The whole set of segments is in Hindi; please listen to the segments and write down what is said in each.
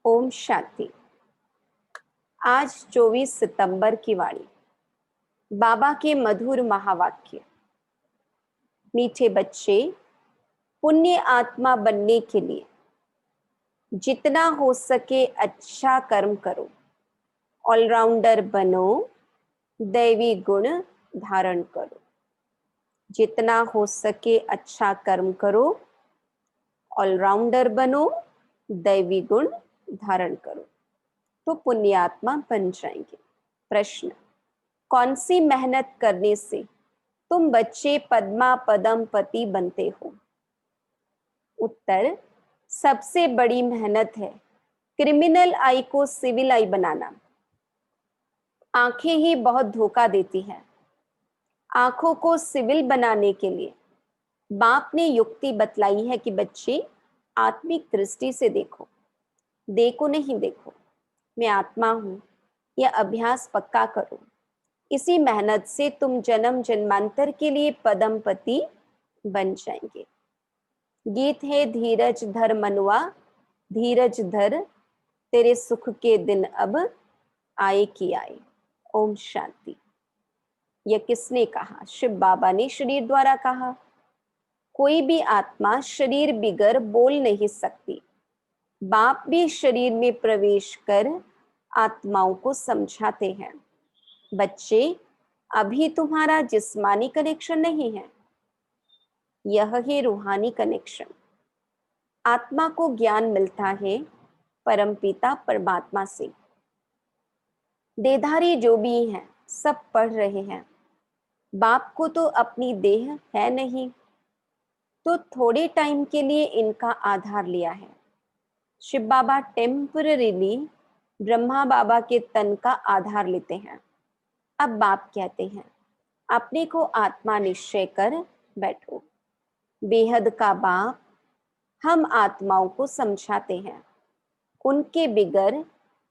ओम शांति। आज 24 सितंबर की वाणी। बाबा के मधुर महावाक्य। मीठे बच्चे, पुण्य आत्मा बनने के लिए जितना हो सके अच्छा कर्म करो, ऑलराउंडर बनो, दैवी गुण धारण करो। जितना हो सके अच्छा कर्म करो, ऑलराउंडर बनो, दैवी गुण धारण करो, तो पुण्यात्मा बन जाएंगे। प्रश्न, कौन सी मेहनत करने से तुम बच्चे पद्मा पदम पति बनते हो? उत्तर, सबसे बड़ी मेहनत है क्रिमिनल आई को सिविल आई बनाना। आंखें ही बहुत धोखा देती हैं। आंखों को सिविल बनाने के लिए बाप ने युक्ति बतलाई है कि बच्चे आत्मिक दृष्टि से देखो, देखो नहीं देखो, मैं आत्मा हूं। यह अभ्यास पक्का करो। इसी मेहनत से तुम जन्म जन्मांतर के लिए पदमपति बन जाएंगे। गीत है, धीरज धर मनुआ, धीरज धर, तेरे सुख के दिन अब आए कि आए। ओम शांति। यह किसने कहा? शिव बाबा ने शरीर द्वारा कहा। कोई भी आत्मा शरीर बिगर बोल नहीं सकती। बाप भी शरीर में प्रवेश कर आत्माओं को समझाते हैं, बच्चे अभी तुम्हारा जिस्मानी कनेक्शन नहीं है, यह है रूहानी कनेक्शन। आत्मा को ज्ञान मिलता है परमपिता परमात्मा से। देहधारी जो भी हैं सब पढ़ रहे हैं। बाप को तो अपनी देह है नहीं, तो थोड़े टाइम के लिए इनका आधार लिया है। शिव बाबा टेम्पररीली ब्रह्मा बाबा के तन का आधार लेते हैं। अब बाप कहते हैं, अपने को आत्मा निश्चय कर बैठो। बेहद का बाप हम आत्माओं को समझाते हैं। उनके बिगर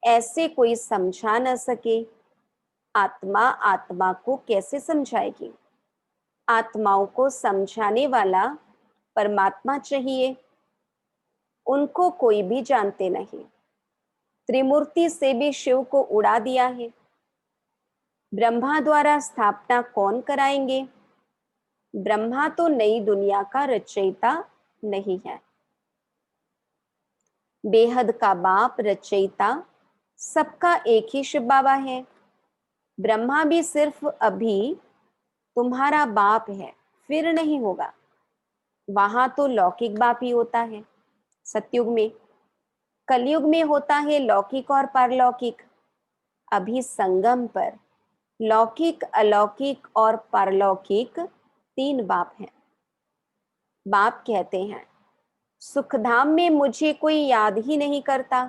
ऐसे कोई समझा न सके। आत्मा आत्मा को कैसे समझाएगी? आत्माओं को समझाने वाला परमात्मा चाहिए। उनको कोई भी जानते नहीं। त्रिमूर्ति से भी शिव को उड़ा दिया है। ब्रह्मा द्वारा स्थापना कौन कराएंगे? ब्रह्मा तो नई दुनिया का रचयिता नहीं है। बेहद का बाप रचयिता सबका एक ही शिव बाबा है। ब्रह्मा भी सिर्फ अभी तुम्हारा बाप है, फिर नहीं होगा। वहां तो लौकिक बाप ही होता है सतयुग में। कलयुग में होता है लौकिक और पारलौकिक। अभी संगम पर लौकिक, अलौकिक और पारलौकिक तीन बाप हैं। बाप कहते हैं, सुखधाम में मुझे कोई याद ही नहीं करता।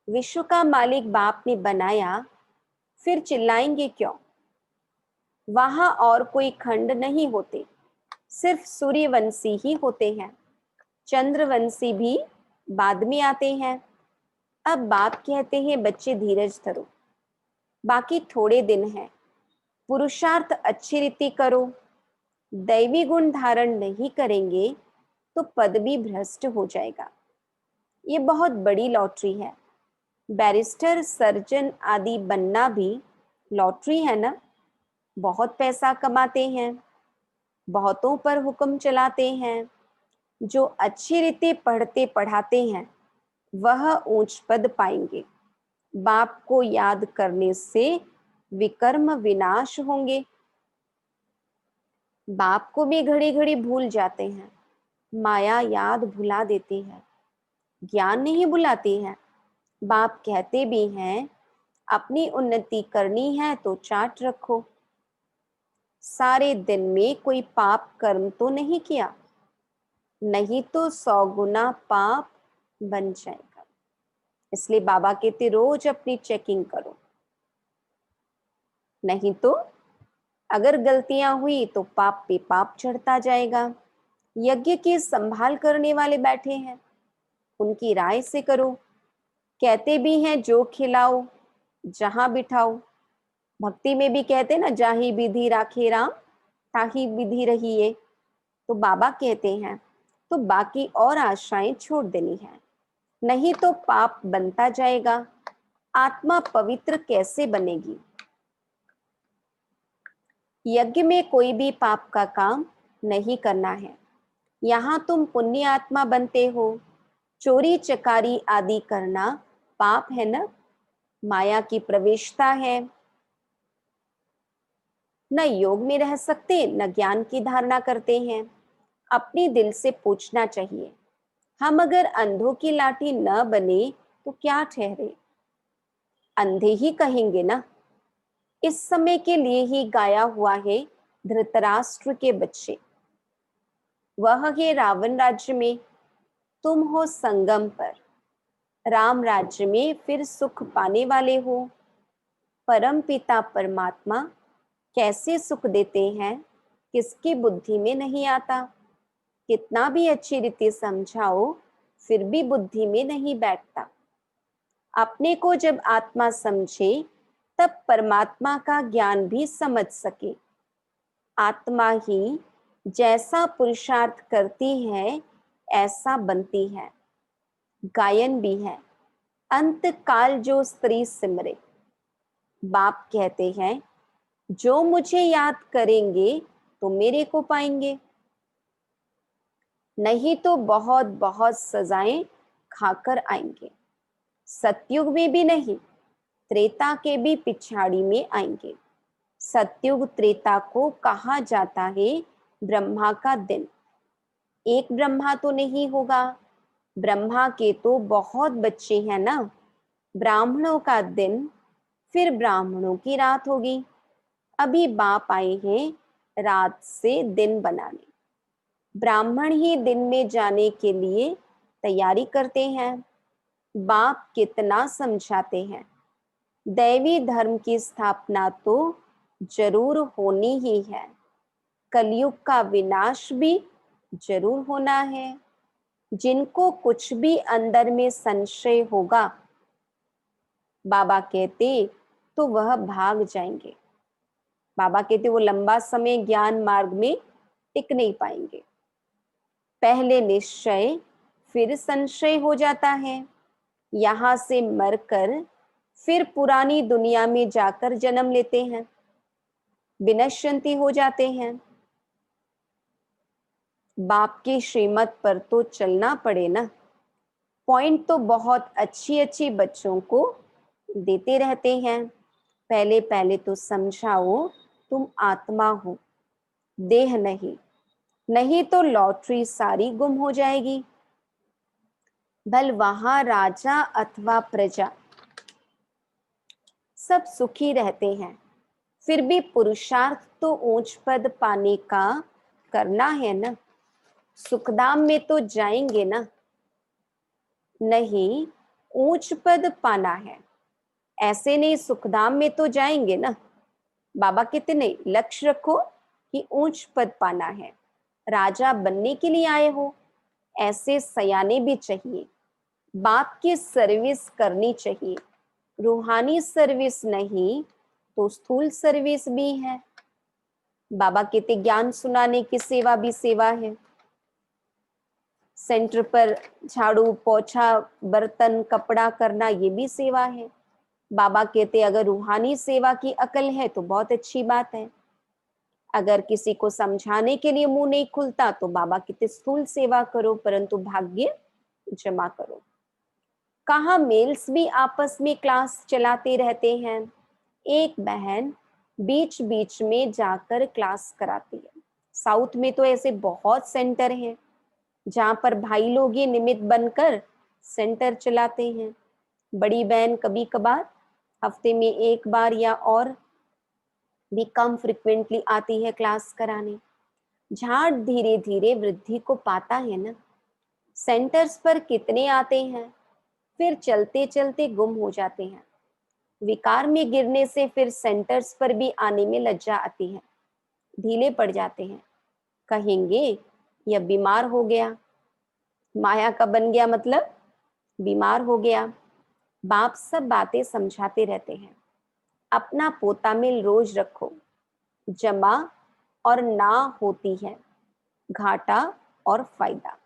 विश्व का मालिक बाप ने बनाया, फिर चिल्लाएंगे क्यों? वहां और कोई खंड नहीं होते, सिर्फ सूर्यवंशी ही होते हैं। चंद्रवंशी भी बाद में आते हैं। अब बाप कहते हैं, बच्चे धीरज धरो, बाकी थोड़े दिन हैं। पुरुषार्थ अच्छी रीति करो। दैवी गुण धारण नहीं करेंगे तो पद भी भ्रष्ट हो जाएगा। ये बहुत बड़ी लॉटरी है। बैरिस्टर, सर्जन आदि बनना भी लॉटरी है ना। बहुत पैसा कमाते हैं, बहुतों पर हुक्म चलाते हैं। जो अच्छी रीति पढ़ते पढ़ाते हैं वह ऊंच पद पाएंगे। बाप को याद करने से विकर्म विनाश होंगे। बाप को भी घड़ी घड़ी भूल जाते हैं। माया याद भुला देती है, ज्ञान नहीं भुलाती है। बाप कहते भी हैं, अपनी उन्नति करनी है तो चार्ट रखो। सारे दिन में कोई पाप कर्म तो नहीं किया, नहीं तो 100 गुना पाप बन जाएगा। इसलिए बाबा कहते रोज अपनी चेकिंग करो, नहीं तो अगर गलतियां हुई तो पाप पे पाप चढ़ता जाएगा। यज्ञ की संभाल करने वाले बैठे हैं, उनकी राय से करो। कहते भी हैं, जो खिलाओ जहां बिठाओ। भक्ति में भी कहते ना, जाही विधि राखे राम, ताही विधि रहिए। तो बाबा कहते हैं, तो बाकी और आशाएं छोड़ देनी है। नहीं तो पाप बनता जाएगा। आत्मा पवित्र कैसे बनेगी? यज्ञ में कोई भी पाप का काम नहीं करना है। यहाँ तुम पुण्य आत्मा बनते हो। चोरी चकारी आदि करना पाप है न, माया की प्रवेशता है। न योग में रह सकते न ज्ञान की धारणा करते हैं। अपने दिल से पूछना चाहिए, हम अगर अंधों की लाठी न बने तो क्या ठहरे? अंधे ही कहेंगे ना। इस समय के लिए ही गाया हुआ है धृतराष्ट्र के बच्चे। वह है रावण राज्य में, तुम हो संगम पर। राम राज्य में फिर सुख पाने वाले हो। परम पिता परमात्मा कैसे सुख देते हैं, किसकी बुद्धि में नहीं आता। कितना भी अच्छी रीति समझाओ फिर भी बुद्धि में नहीं बैठता। अपने को जब आत्मा समझे तब परमात्मा का ज्ञान भी समझ सके। आत्मा ही जैसा पुरुषार्थ करती है ऐसा बनती है। गायन भी है, अंत काल जो स्त्री सिमरे। बाप कहते हैं, जो मुझे याद करेंगे तो मेरे को पाएंगे, नहीं तो बहुत बहुत सजाएं खाकर आएंगे। सतयुग में भी नहीं, त्रेता के भी पिछाड़ी में आएंगे। सतयुग त्रेता को कहा जाता है ब्रह्मा का दिन। एक ब्रह्मा तो नहीं होगा, ब्रह्मा के तो बहुत बच्चे हैं ना। ब्राह्मणों का दिन फिर ब्राह्मणों की रात होगी। अभी बाप आए हैं रात से दिन बनाने। ब्राह्मण ही दिन में जाने के लिए तैयारी करते हैं। बाप कितना समझाते हैं, दैवी धर्म की स्थापना तो जरूर होनी ही है। कलयुग का विनाश भी जरूर होना है। जिनको कुछ भी अंदर में संशय होगा, बाबा कहते, तो वह भाग जाएंगे। बाबा कहते वो लंबा समय ज्ञान मार्ग में टिक नहीं पाएंगे। पहले निश्चय फिर संशय हो जाता है। यहां से मरकर फिर पुरानी दुनिया में जाकर जन्म लेते हैं, विनश्यंती हो जाते हैं। बाप की श्रीमत पर तो चलना पड़े ना। पॉइंट तो बहुत अच्छी अच्छी बच्चों को देते रहते हैं। पहले पहले तो समझाओ तुम आत्मा हो, देह नहीं, नहीं तो लॉटरी सारी गुम हो जाएगी। भल वहां राजा अथवा प्रजा सब सुखी रहते हैं, फिर भी पुरुषार्थ तो ऊंच पद पाने का करना है ना। सुखधाम में तो जाएंगे ना, नहीं ऊंच पद पाना है। ऐसे नहीं सुखधाम में तो जाएंगे ना। बाबा कहते नहीं, लक्ष्य रखो कि ऊंच पद पाना है, राजा बनने के लिए आए हो। ऐसे सयाने भी चाहिए। बाप की सर्विस करनी चाहिए, रूहानी सर्विस नहीं तो स्थूल सर्विस भी है। बाबा कहते ज्ञान सुनाने की सेवा भी सेवा है। सेंटर पर झाड़ू पोछा बर्तन कपड़ा करना ये भी सेवा है। बाबा कहते अगर रूहानी सेवा की अकल है तो बहुत अच्छी बात है। अगर किसी को समझाने के लिए मुंह नहीं खुलता तो बाबा कहते स्थूल सेवा करो, परंतु भाग्य जमा करो। कहाँ मेल्स भी आपस में क्लास चलाते रहते हैं। एक बहन बीच बीच में जाकर क्लास कराती है। साउथ में तो ऐसे बहुत सेंटर हैं जहां पर भाई लोग ये निमित्त बनकर सेंटर चलाते हैं। बड़ी बहन कभी कभार हफ्ते में एक बार या और भी कम फ्रिक्वेंटली आती है क्लास कराने। झाड़ धीरे धीरे वृद्धि को पाता है ना। सेंटर्स पर कितने आते हैं, फिर चलते चलते गुम हो जाते हैं। विकार में गिरने से फिर सेंटर्स पर भी आने में लज्जा आती है, ढीले पड़ जाते हैं। कहेंगे यह बीमार हो गया, माया का बन गया, मतलब बीमार हो गया। बाप सब बातें समझाते रहते हैं। अपना पोता मिल रोज रखो, जमा और ना होती है घाटा और फायदा।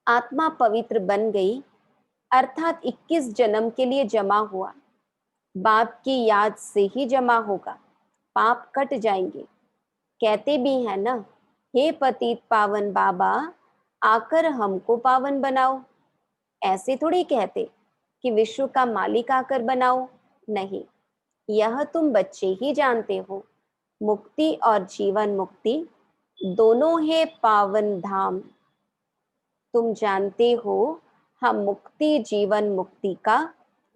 आत्मा पवित्र बन गई, अर्थात 21 जन्म के लिए जमा हुआ। बाप की याद से ही जमा होगा, पाप कट जाएंगे। कहते भी हैं ना, हे पतित पावन बाबा, आकर हमको पावन बनाओ। ऐसे थोड़ी कहते कि विश्व का मालिक आकर बनाओ, नहीं, यह तुम बच्चे ही जानते हो। मुक्ति और जीवन मुक्ति दोनों है पावन धाम। तुम जानते हो, हम मुक्ति जीवन मुक्ति का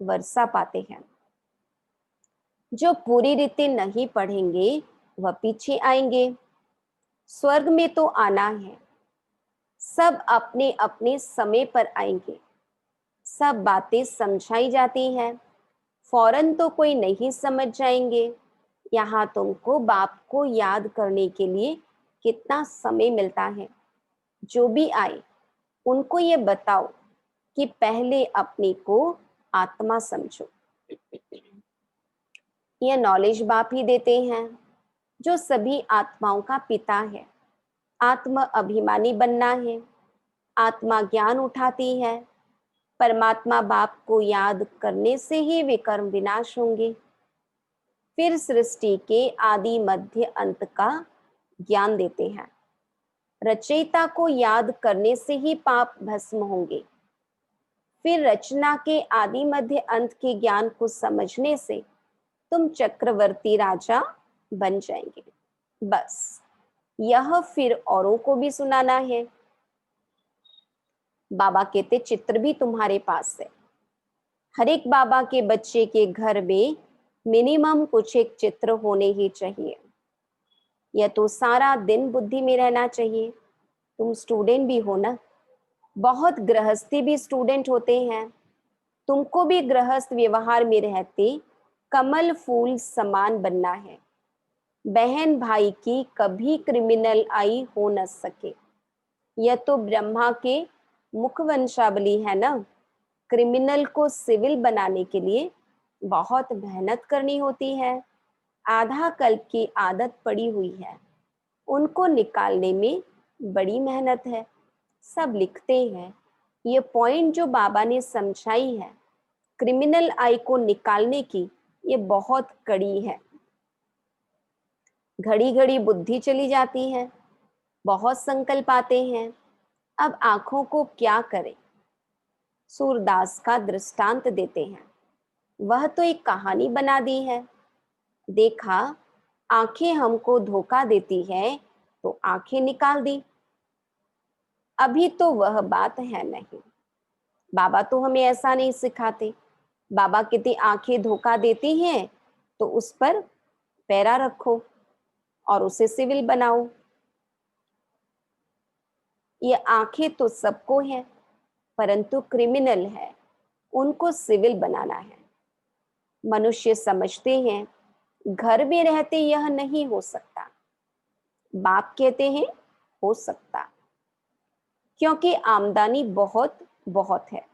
वर्षा पाते हैं। जो पूरी रीति नहीं पढ़ेंगे वह पीछे आएंगे। स्वर्ग में तो आना है, सब अपने अपने समय पर आएंगे। सब बातें समझाई जाती हैं, फौरन तो कोई नहीं समझ जाएंगे। यहाँ तुमको बाप को याद करने के लिए कितना समय मिलता है। जो भी आए उनको ये बताओ कि पहले अपने को आत्मा समझो। यह नॉलेज बाप ही देते हैं, जो सभी आत्माओं का पिता है। आत्म अभिमानी बनना है, आत्मा ज्ञान उठाती है। परमात्मा बाप को याद करने से ही विकर्म विनाश होंगे। फिर सृष्टि के आदि मध्य अंत का ज्ञान देते हैं। रचयिता को याद करने से ही पाप भस्म होंगे। फिर रचना के आदि मध्य अंत के ज्ञान को समझने से तुम चक्रवर्ती राजा बन जाएंगे। बस यह फिर औरों को भी सुनाना है। बाबा कहते चित्र भी तुम्हारे पास है। हर एक बाबा के बच्चे के घर में मिनिमम कुछ एक चित्र होने ही चाहिए। यह तो सारा दिन बुद्धि में रहना चाहिए। तुम स्टूडेंट भी हो ना, बहुत गृहस्थी भी स्टूडेंट होते हैं। तुमको भी गृहस्थ व्यवहार में रहते कमल फूल समान बनना है। बहन भाई की कभी क्रिमिनल आई हो न सके। यह तो ब्रह्मा के मुख वंशावली है ना। क्रिमिनल को सिविल बनाने के लिए बहुत मेहनत करनी होती है। आधा कल्प की आदत पड़ी हुई है, उनको निकालने में बड़ी मेहनत है। सब लिखते हैं, ये पॉइंट जो बाबा ने समझाई है क्रिमिनल आई को निकालने की, ये बहुत कड़ी है। घड़ी घड़ी बुद्धि चली जाती है, बहुत संकल्प आते हैं। अब आंखों को क्या करें? सूरदास का दृष्टांत देते हैं। वह तो एक कहानी बना दी है। देखा, आंखें हमको धोखा देती है तो आंखें निकाल दी। अभी तो वह बात है नहीं। बाबा तो हमें ऐसा नहीं सिखाते। बाबा कहते आंखें धोखा देती हैं तो उस पर पैरा रखो और उसे सिविल बनाओ। ये आंखें तो सबको है, परंतु क्रिमिनल है, उनको सिविल बनाना है। मनुष्य समझते हैं घर में रहते यह नहीं हो सकता। बाप कहते हैं हो सकता, क्योंकि आमदनी बहुत बहुत है।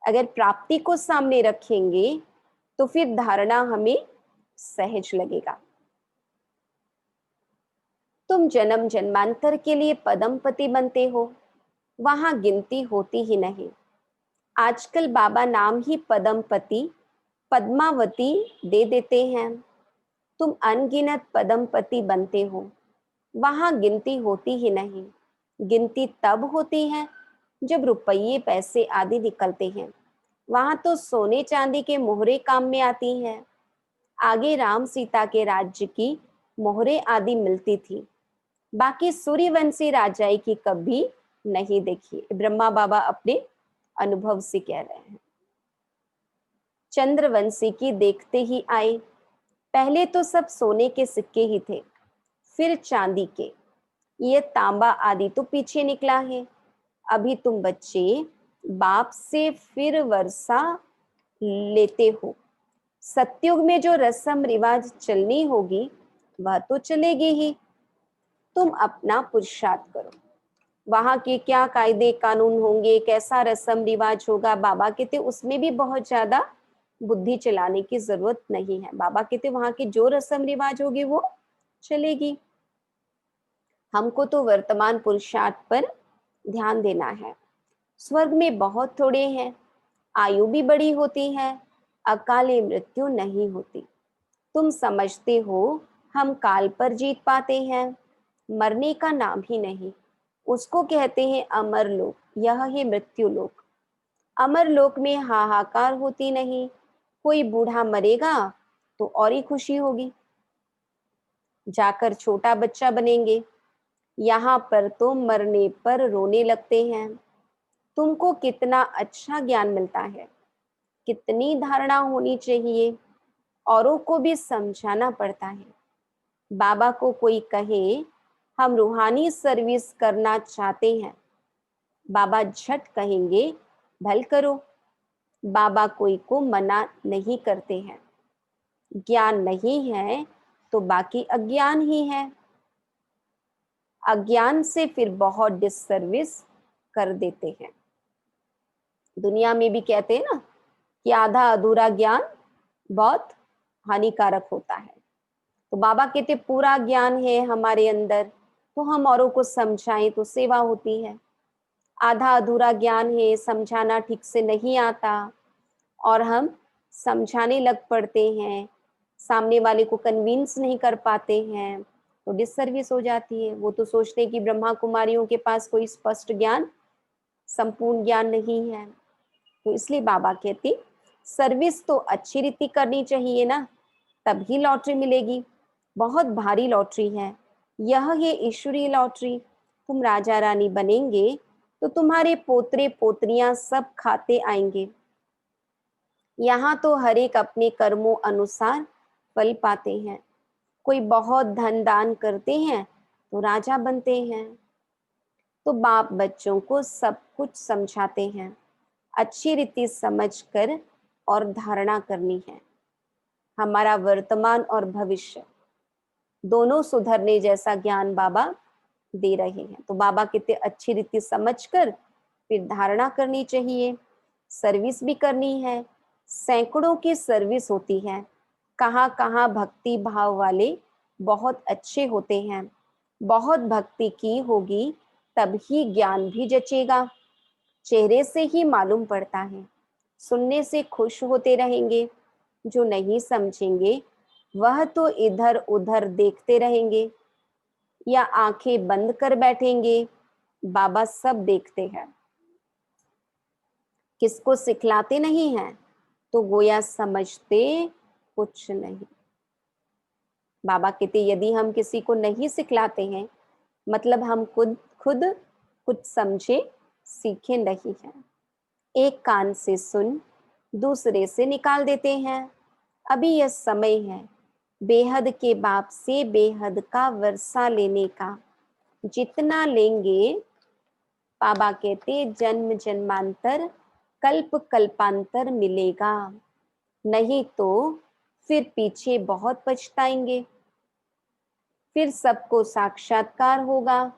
अगर प्राप्ति को सामने रखेंगे तो फिर धारणा हमें सहज लगेगा। तुम जन्म जन्मांतर के लिए पदमपति बनते हो, वहां गिनती होती ही नहीं। आजकल बाबा नाम ही पदमपति पद्मावती दे देते हैं। तुम अनगिनत पदमपति बनते हो, वहां गिनती होती ही नहीं। गिनती तब होती है जब रुपये पैसे आदि निकलते हैं, वहां तो सोने चांदी के मोहरे काम में आती हैं। आगे राम सीता के राज्य की मोहरे आदि मिलती थी, बाकी सूर्यवंशी राजाई की कभी नहीं देखी। ब्रह्मा बाबा अपने अनुभव से कह रहे हैं। चंद्रवंशी की देखते ही आए। पहले तो सब सोने के सिक्के ही थे, फिर चांदी के। ये तांबा आदि तो पीछे निकला है। अभी तुम बच्चे बाप से फिर वर्षा लेते हो। सतयुग में जो रस्म रिवाज चलनी होगी वह तो चलेगी ही। तुम अपना पुरुषार्थ करो। वहां के क्या कायदे कानून होंगे, कैसा रस्म रिवाज होगा, बाबा कहते उसमें भी बहुत ज्यादा बुद्धि चलाने की जरूरत नहीं है। बाबा कहते वहां की जो रस्म रिवाज होगी वो चलेगी। हमको तो वर्तमान पुरुषार्थ पर ध्यान देना है। स्वर्ग में बहुत थोड़े हैं, आयु भी बड़ी होती है, अकाले मृत्यु नहीं होती। तुम समझते हो हम काल पर जीत पाते हैं, मरने का नाम ही नहीं, उसको कहते हैं अमर लोक, यह है मृत्यु लोक। अमर लोक में हाहाकार होती नहीं, कोई बूढ़ा मरेगा तो और ही खुशी होगी, जाकर छोटा बच्चा बनेंगे। यहाँ पर तो मरने पर रोने लगते हैं। तुमको कितना अच्छा ज्ञान मिलता है, कितनी धारणा होनी चाहिए, औरों को भी समझाना पड़ता है। बाबा को कोई कहे हम रूहानी सर्विस करना चाहते हैं, बाबा झट कहेंगे भल करो। बाबा कोई को मना नहीं करते हैं। ज्ञान नहीं है तो बाकी अज्ञान ही है। अज्ञान से फिर बहुत डिससर्विस कर देते हैं। दुनिया में भी कहते हैं ना कि आधा अधूरा ज्ञान बहुत हानिकारक होता है। तो बाबा कहते पूरा ज्ञान है हमारे अंदर, तो हम औरों को समझाएं तो सेवा होती है। आधा अधूरा ज्ञान है, समझाना ठीक से नहीं आता और हम समझाने लग पड़ते हैं, सामने वाले को कन्विंस नहीं कर पाते हैं, तो डिससर्विस हो जाती है। वो तो सोचते हैं कि ब्रह्मा कुमारियों के पास कोई स्पष्ट ज्ञान, संपूर्ण ज्ञान नहीं है। तो इसलिए बाबा कहते सर्विस तो अच्छी रीति करनी चाहिए ना, तभी लॉटरी मिलेगी। बहुत भारी लॉटरी है यह है ईश्वरीय लॉटरी। तुम राजा रानी बनेंगे तो तुम्हारे पोतरे पोतरियां सब खाते आएंगे। यहाँ तो हर एक अपने कर्मों अनुसार फल पाते हैं। कोई बहुत धन दान करते हैं तो राजा बनते हैं। तो बाप बच्चों को सब कुछ समझाते हैं, अच्छी रीति समझकर और धारणा करनी है। हमारा वर्तमान और भविष्य दोनों सुधरने जैसा ज्ञान बाबा दे रहे हैं। तो बाबा कितने अच्छी रीति समझकर फिर धारणा करनी चाहिए, सर्विस भी करनी है। सैकड़ों की सर्विस होती है। कहाँ कहाँ भक्ति भाव वाले बहुत अच्छे होते हैं। बहुत भक्ति की होगी तभी ज्ञान भी जचेगा। चेहरे से ही मालूम पड़ता है। सुनने से खुश होते रहेंगे, जो नहीं समझेंगे वह तो इधर उधर देखते रहेंगे या आंखें बंद कर बैठेंगे। बाबा सब देखते हैं। किसको सिखलाते नहीं हैं तो गोया समझते कुछ नहीं। बाबा कहते यदि हम किसी को नहीं सिखलाते हैं मतलब हम खुद खुद कुछ समझे सीखे नहीं हैं। एक कान से सुन दूसरे से निकाल देते हैं। अभी यह समय है बेहद के बाप से बेहद का वर्षा लेने का। जितना लेंगे बाबा कहते जन्म जन्मांतर कल्प कल्पांतर मिलेगा, नहीं तो फिर पीछे बहुत पछताएंगे। फिर सबको साक्षात्कार होगा।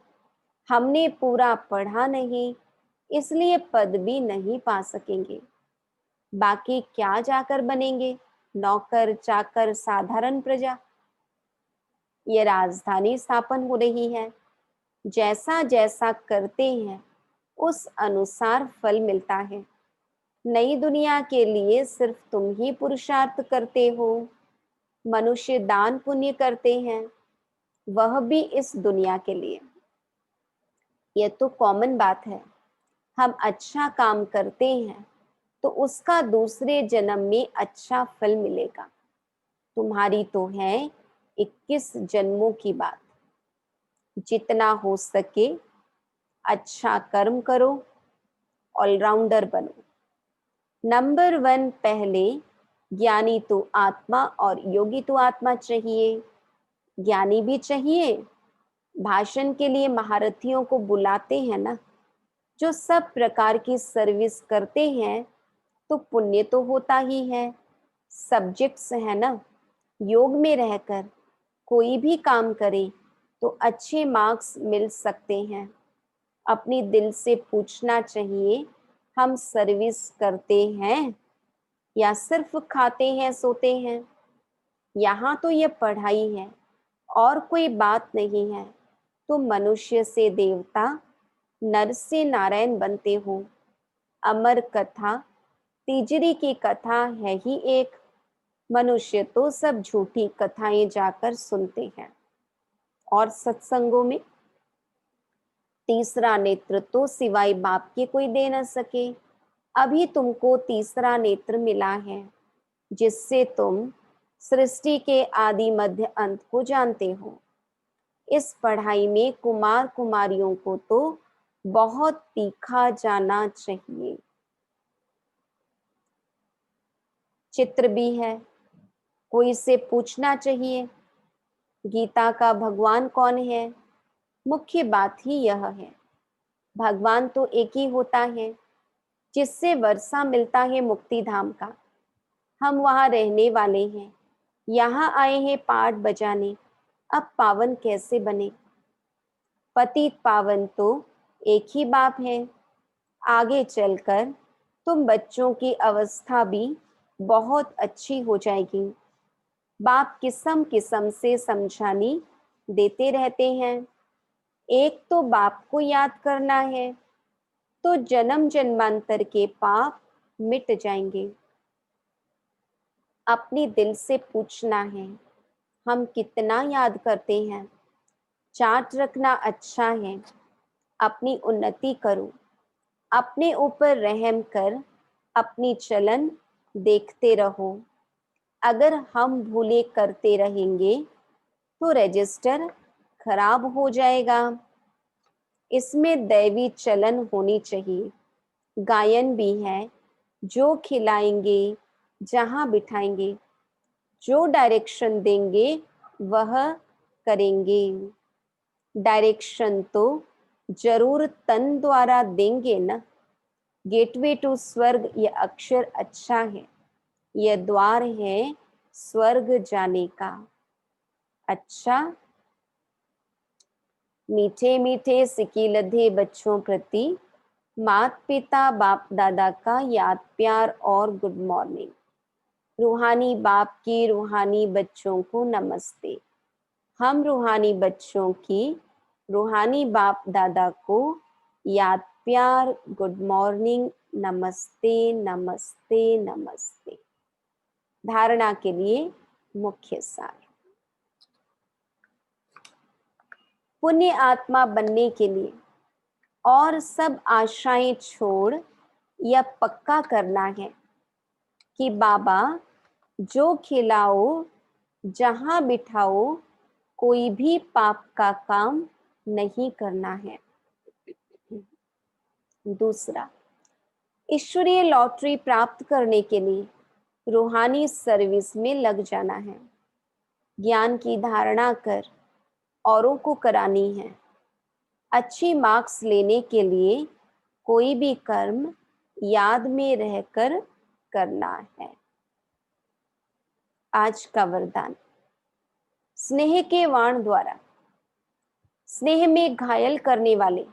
हमने पूरा पढ़ा नहीं इसलिए पद भी नहीं पा सकेंगे। बाकी क्या जाकर बनेंगे, नौकर चाकर साधारण प्रजा। ये राजधानी स्थापन हो रही है। जैसा जैसा करते हैं उस अनुसार फल मिलता है। नई दुनिया के लिए सिर्फ तुम ही पुरुषार्थ करते हो। मनुष्य दान पुण्य करते हैं, वह भी इस दुनिया के लिए। यह तो कॉमन बात है। हम अच्छा काम करते हैं तो उसका दूसरे जन्म में अच्छा फल मिलेगा। तुम्हारी तो है 21 जन्मों की बात। जितना हो सके अच्छा कर्म करो, ऑलराउंडर बनो। नंबर 1 पहले ज्ञानी तो आत्मा और योगी तो आत्मा चाहिए। ज्ञानी भी चाहिए। भाषण के लिए महारथियों को बुलाते हैं ना, जो सब प्रकार की सर्विस करते हैं तो पुण्य तो होता ही है। सब्जेक्ट्स है ना, योग में रहकर कोई भी काम करे तो अच्छे मार्क्स मिल सकते हैं। अपनी दिल से पूछना चाहिए हम सर्विस करते हैं या सिर्फ खाते हैं सोते हैं। यहाँ तो ये पढ़ाई है और कोई बात नहीं है। तुम मनुष्य से देवता, नर से नारायण बनते हो। अमर कथा तिजरी की कथा है ही एक। मनुष्य तो सब झूठी कथाएं जाकर सुनते हैं। और सत्संगों में तीसरा नेत्र तो सिवाय बाप के कोई दे न सके। अभी तुमको तीसरा नेत्र मिला है, जिससे तुम सृष्टि के आदि मध्य अंत को जानते हो। इस पढ़ाई में कुमार कुमारियों को तो बहुत तीखा जाना चाहिए। चित्र भी है, कोई से पूछना चाहिए गीता का भगवान कौन है। मुख्य बात ही यह है, भगवान तो एक ही होता है, जिससे वर्षा मिलता है मुक्ति धाम का। हम वहां रहने वाले हैं, यहाँ आए हैं पाठ बजाने। अब पावन कैसे बने? पतित पावन तो एक ही बाप है। आगे चलकर तुम बच्चों की अवस्था भी बहुत अच्छी हो जाएगी। बाप किस्म किस्म से समझानी देते रहते हैं। एक तो बाप को याद करना है, तो जन्म जन्मांतर के पाप मिट जाएंगे। अपने दिल से पूछना है, हम कितना याद करते हैं? चार्ट रखना अच्छा है, अपनी उन्नति करो। अपने ऊपर रहम कर अपनी चलन देखते रहो। अगर हम भूले करते रहेंगे तो रजिस्टर खराब हो जाएगा। इसमें दैवी चलन होनी चाहिए। गायन भी है, जो खिलाएंगे जहां बिठाएंगे, जो डायरेक्शन देंगे वह करेंगे। डायरेक्शन तो जरूर तन द्वारा देंगे ना। गेटवे टू स्वर्ग यह अक्षर अच्छा है, यह द्वार है स्वर्ग जाने का। अच्छा, मीठे मीठे सिकीलधे बच्चों प्रति माता पिता बाप दादा का याद प्यार और गुड मॉर्निंग। रूहानी बाप की रूहानी बच्चों को नमस्ते। हम रूहानी बच्चों की रूहानी बाप दादा को याद प्यार गुड मॉर्निंग नमस्ते नमस्ते नमस्ते। धारणा के लिए मुख्य सार। पुण्य आत्मा बनने के लिए और सब आशाएं छोड़ यह पक्का करना है कि बाबा जो खिलाओ जहां बिठाओ, कोई भी पाप का काम नहीं करना है। दूसरा, ईश्वरीय लॉटरी प्राप्त करने के लिए रूहानी सर्विस में लग जाना है। ज्ञान की धारणा कर औरों को करानी है। अच्छी मार्क्स लेने के लिए कोई भी कर्म याद में रहकर करना है। आज का वरदान, स्नेह के वाण द्वारा स्नेह में घायल करने वाले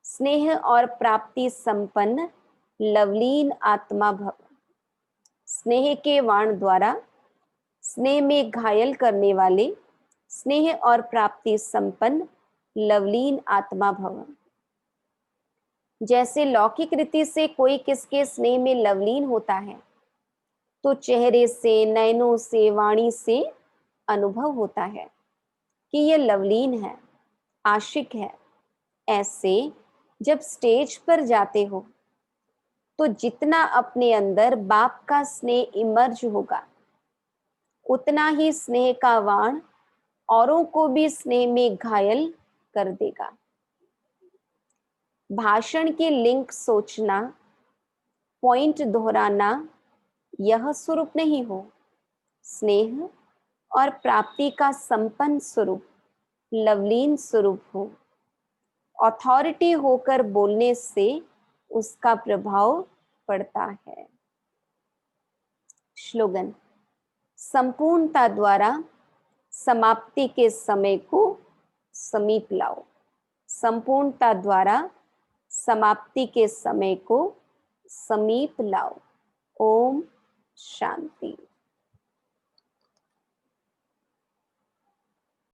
स्नेह और प्राप्ति संपन्न लवलीन आत्मा भव। स्नेह के वाण द्वारा स्नेह में घायल करने वाले स्नेह और प्राप्ति संपन्न लवलीन आत्मा भव। जैसे लौकिक रीति से कोई किसके स्नेह में लवलीन होता है तो चेहरे से, नयनों से, वाणी से अनुभव होता है कि यह लवलीन है, आशिक है। ऐसे जब स्टेज पर जाते हो तो जितना अपने अंदर बाप का स्नेह इमर्ज होगा, उतना ही स्नेह का वाण औरों को भी स्नेह में घायल कर देगा। भाषण के लिंक सोचना, पॉइंट दोहराना यह स्वरूप नहीं हो। स्नेह और प्राप्ति का संपन्न स्वरूप, लवलीन स्वरूप हो। अथॉरिटी होकर बोलने से उसका प्रभाव पड़ता है। श्लोगन, संपूर्णता द्वारा समाप्ति के समय को समीप लाओ। संपूर्णता द्वारा समाप्ति के समय को समीप लाओ। ओम शांति।